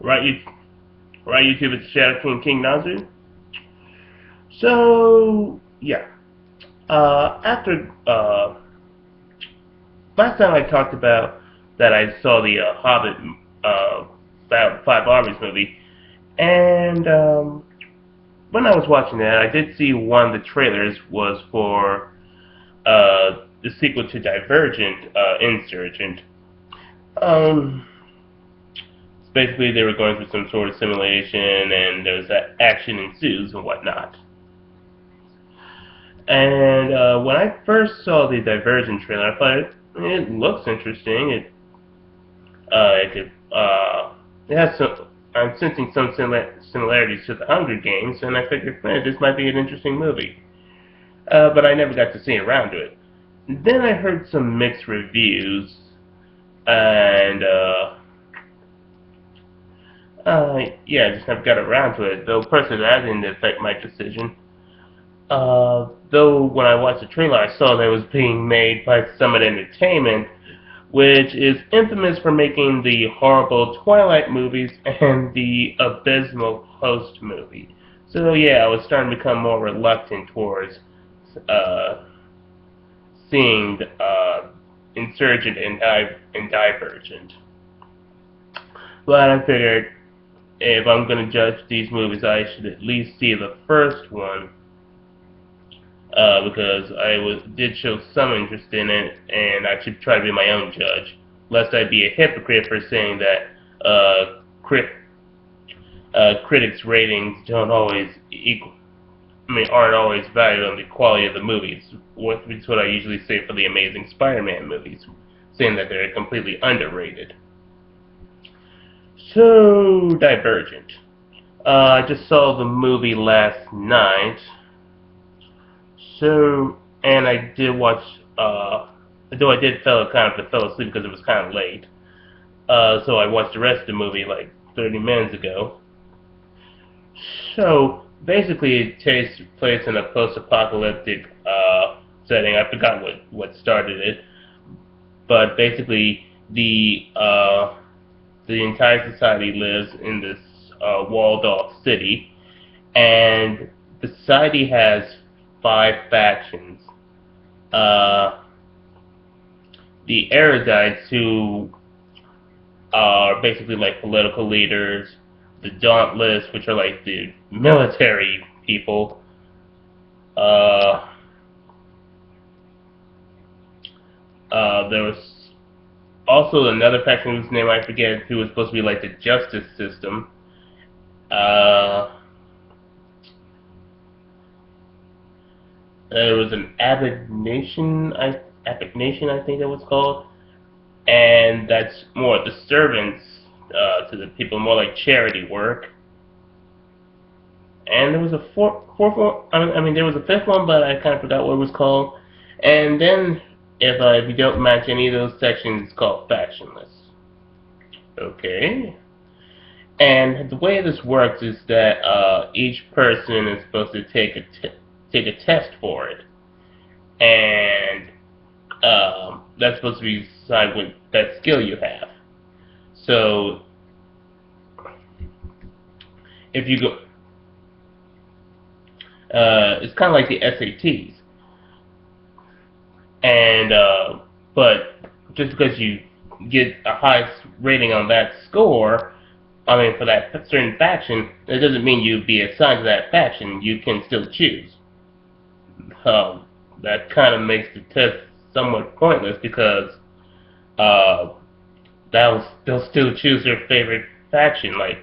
Right, right, YouTube. It's Shadow King Nazu. So yeah, after last time I talked about that I saw the Hobbit Five Armies movie, and when I was watching that, I did see one of the trailers was for the sequel to Divergent, Insurgent. Um, Basically, they were going through some sort of simulation, and there was that action ensues and whatnot. And when I first saw the Divergent trailer, I thought it looks interesting. It has some. I'm sensing some similarities to the Hunger Games, and I figured, man, this might be an interesting movie. But I never got to see around to it. Then I heard some mixed reviews, and yeah, I just never got around to it. Though personally, that didn't affect my decision. Though when I watched the trailer, I saw that it was being made by Summit Entertainment, which is infamous for making the horrible Twilight movies and the abysmal Host movie. So yeah, I was starting to become more reluctant towards uh, seeing Insurgent and Divergent. But I figured if I'm going to judge these movies, I should at least see the first one because did show some interest in it, and I should try to be my own judge, lest I be a hypocrite for saying that critics' ratings don't always equal. I mean, aren't always valued on the quality of the movies. Which is what I usually say for the Amazing Spider-Man movies, saying that they're completely underrated. So, Divergent. I just saw the movie last night. So, and I did watch, though I did fell asleep because it was kind of late. So I watched the rest of the movie like 30 minutes ago. So, basically it takes place in a post-apocalyptic setting. I forgot what started it. But basically, the entire society lives in this walled-off city, and the society has five factions. Uh, the erudites, who are basically like political leaders, the dauntless, which are like the military people. Uh, there was also another faction whose name I forget, who was supposed to be like the justice system. Uh, there was an Abbot Nation, I think that was called, and that's more the servants to the people, more like charity work. And there was a fourth one. I mean, there was a fifth one, but I kind of forgot what it was called. And then, if you don't match any of those sections, it's called factionless. Okay. And the way this works is that each person is supposed to take a test for it, and that's supposed to be decide what that skill you have. So if you go, it's kind of like the SATs, and but just because you get a high rating on that score, I mean for that certain faction, that doesn't mean you be assigned to that faction. You can still choose. Um, that kind of makes the test somewhat pointless because uh, they'll still choose their favorite faction. Like,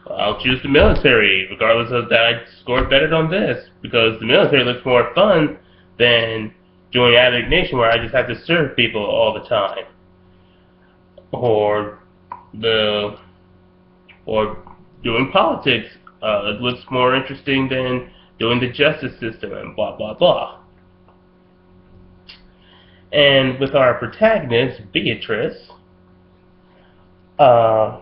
I'll choose the military, regardless of that I scored better on this, because the military looks more fun than joining Addict Nation, where I just have to serve people all the time, or the or doing politics. It looks more interesting than doing the justice system and blah blah blah. And with our protagonist, Beatrice, uh,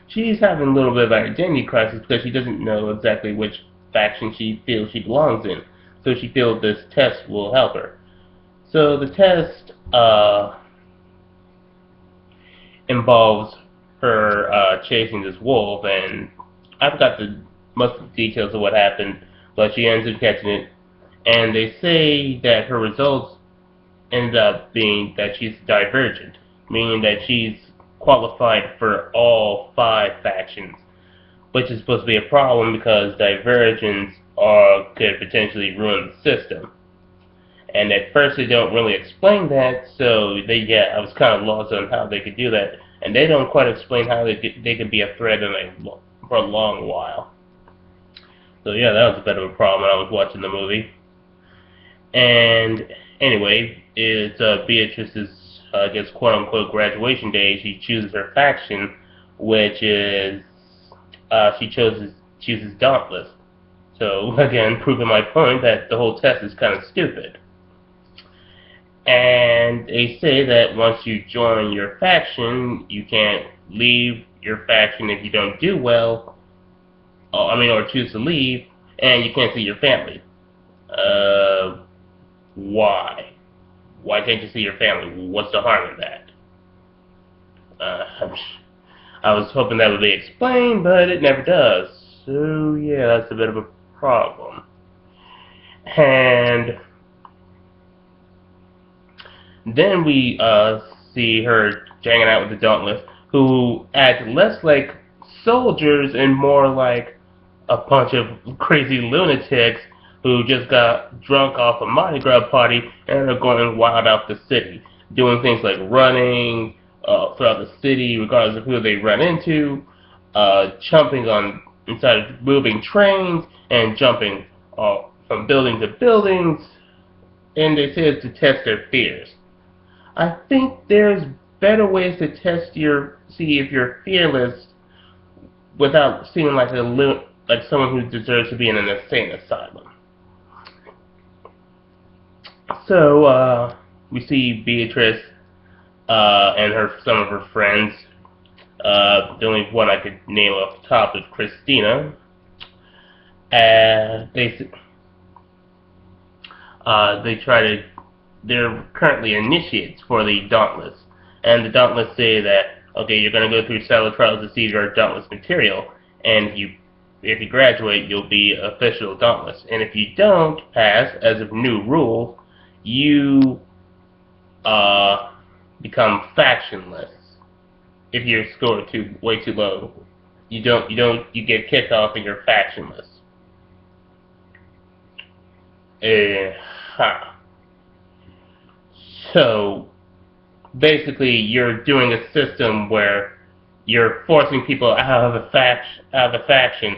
she's having a little bit of an identity crisis because she doesn't know exactly which faction she feels she belongs in. So she feels this test will help her. So the test involves her chasing this wolf, and I forgot the most of the details of what happened, but she ends up catching it, and they say that her results end up being that she's divergent, meaning that she's qualified for all 5 factions, which is supposed to be a problem because divergence could potentially ruin the system. And at first they don't really explain that, so I was kind of lost on how they could do that, and they don't quite explain how they could be a threat for a long while. So yeah, that was a bit of a problem when I was watching the movie. And anyway, it's Beatrice's, I guess, quote-unquote graduation day. She chooses her faction, which is she chooses Dauntless. So again, proving my point that the whole test is kind of stupid. And they say that once you join your faction, you can't leave your faction if you don't do well. Or choose to leave, and you can't see your family. Why? Why can't you see your family? What's the harm in that? I was hoping that would be explained, but it never does. So yeah, that's a bit of a problem. And then we see her hanging out with the Dauntless, who act less like soldiers and more like a bunch of crazy lunatics who just got drunk off a Mardi Gras party and are going wild out the city, doing things like running throughout the city regardless of who they run into, jumping on inside of moving trains, and jumping from building to buildings, and they say it's to test their fears. I think there's better ways to see if you're fearless without seeming like someone who deserves to be in an insane asylum. So we see Beatrice and some of her friends. The only one I could name off the top is Christina. They're currently initiates for the Dauntless, and the Dauntless say that okay, you're going to go through several trials to see your Dauntless material, and if you graduate, you'll be official Dauntless. And if you don't pass, as of new rule, you become factionless. If your score way too low, you get kicked off and you're factionless. So basically, you're doing a system where you're forcing people out of the faction.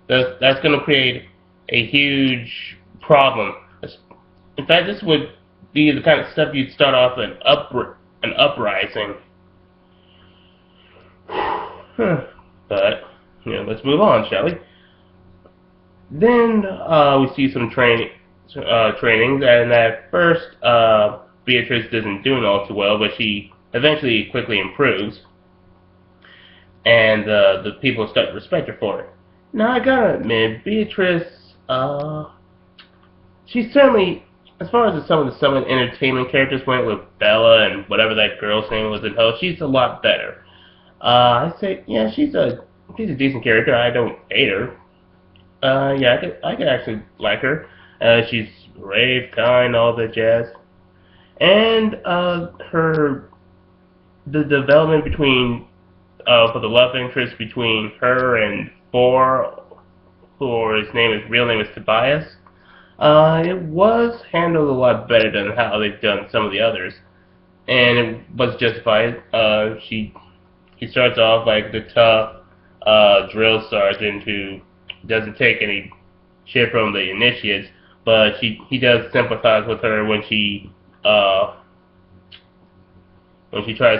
That's going to create a huge problem. In fact, this would be the kind of stuff you'd start off an uprising. But let's move on, shall we? Then we see some trainings, and at first Beatrice isn't doing all too well, but she eventually quickly improves, and the people start to respect her for it. Now I gotta admit, Beatrice, she's certainly, as far as some of the Summon Entertainment characters went with Bella and whatever that girl's name was in Ho, she's a lot better. I say, yeah, she's a decent character. I don't hate her. Yeah, I could actually like her. She's brave, kind, all that jazz. And the development between for the love interest between her and Thor, whose real name is Tobias, it was handled a lot better than how they've done some of the others, and it was justified. He starts off like the tough drill sergeant who doesn't take any shit from the initiates, but he does sympathize with her when she tries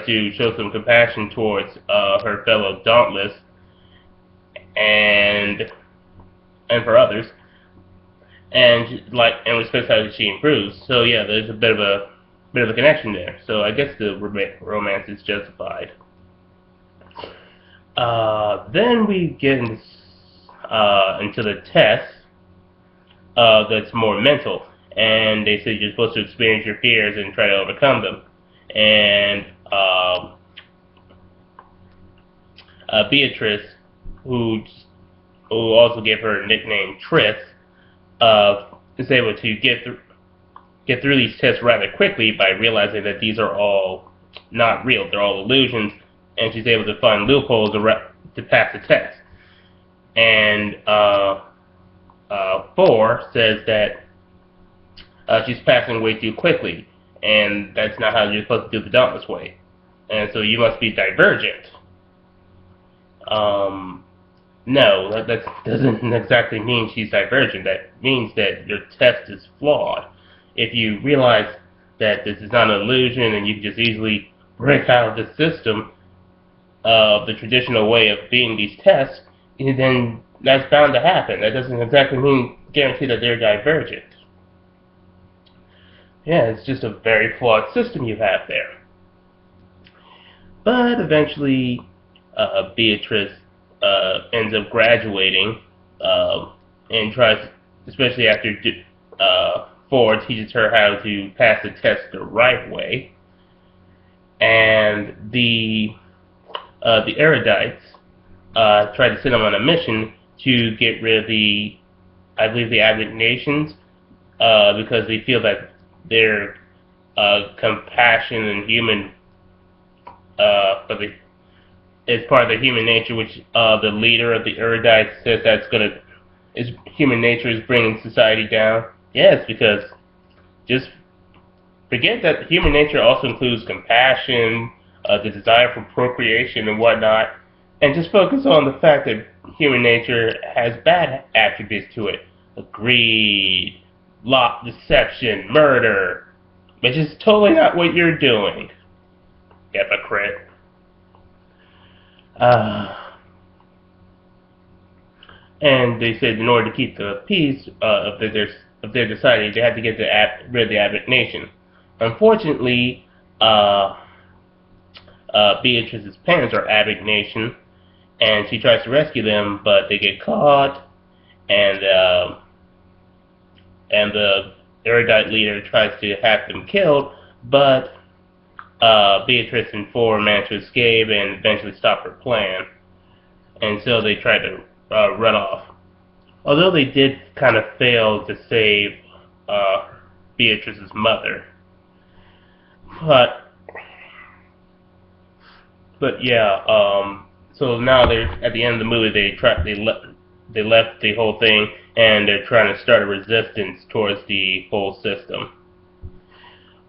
to show some compassion towards her fellow Dauntless and for others, and respects how she improves. So yeah, there's a bit of a connection there. So I guess the romance is justified. Then we get into the test that's more mental, and they say you're supposed to experience your fears and try to overcome them. And Beatrice, who also gave her a nickname Tris, is able to get through these tests rather quickly by realizing that these are all not real. They're all illusions, and she's able to find loopholes to pass the test. And 4 says that she's passing way too quickly, and that's not how you're supposed to do the Dauntless way. And so you must be divergent. No, that doesn't exactly mean she's divergent. That means that your test is flawed. If you realize that this is not an illusion and you can just easily break out of the system of the traditional way of being these tests, then that's bound to happen. That doesn't exactly mean guarantee that they're divergent. Yeah, it's just a very flawed system you have there. But eventually, Beatrice ends up graduating and tries, especially after 4 teaches her how to pass the test the right way, and the erudites try to send them on a mission to get rid of I believe, the Advent nations, because they feel that their compassion and human, it's part of their human nature, which the leader of the erudites says human nature is bringing society down. Yes, because just forget that human nature also includes compassion, the desire for procreation and whatnot, and just focus on the fact that human nature has bad attributes to it. Greed, deception, murder, which is totally not what you're doing. Hypocrite. And they said in order to keep the peace of their society, they had to get rid of the Advent nation. Unfortunately, Beatrice's parents are Advent nation, and she tries to rescue them, but they get caught, and the erudite leader tries to have them killed, but Beatrice and 4 manage to escape and eventually stop her plan, and so they try to run off. Although they did kind of fail to save Beatrice's mother, but yeah. So now they're at the end of the movie. They left the whole thing, and they're trying to start a resistance towards the whole system.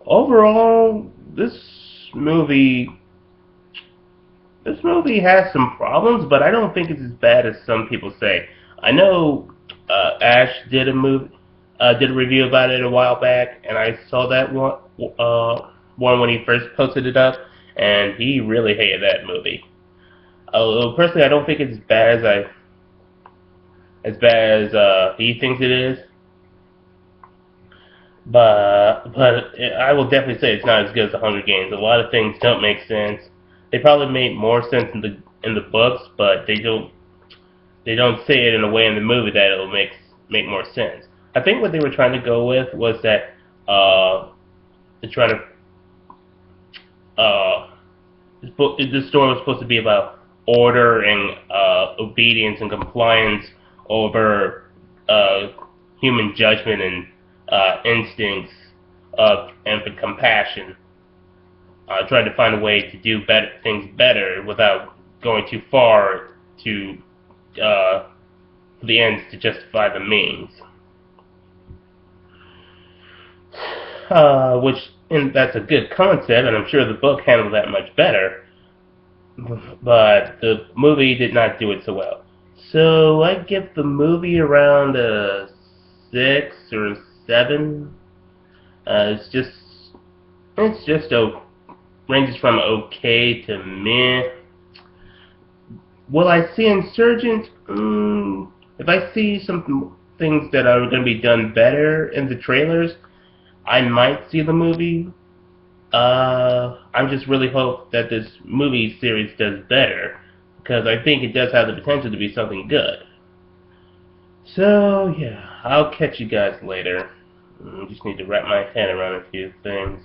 Overall, this movie has some problems, but I don't think it's as bad as some people say. I know Ash did a review about it a while back, and I saw that one when he first posted it up, and he really hated that movie. Personally, I don't think it's as bad as he thinks it is, but I will definitely say it's not as good as The Hunger Games. A lot of things don't make sense. They probably make more sense in the books, but they don't say it in a way in the movie that it'll make more sense. I think what they were trying to go with was that they're trying to this story was supposed to be about order and obedience and compliance over human judgment and instincts and for compassion. Trying to find a way to do things better without going too far to the ends to justify the means. And that's a good concept, and I'm sure the book handled that much better. But the movie did not do it so well. So I give the movie around a 6 or 7. It's just ranges from okay to meh. Will I see Insurgent? If I see some things that are going to be done better in the trailers, I might see the movie. I just really hope that this movie series does better, because I think it does have the potential to be something good. So yeah, I'll catch you guys later. I just need to wrap my head around a few things.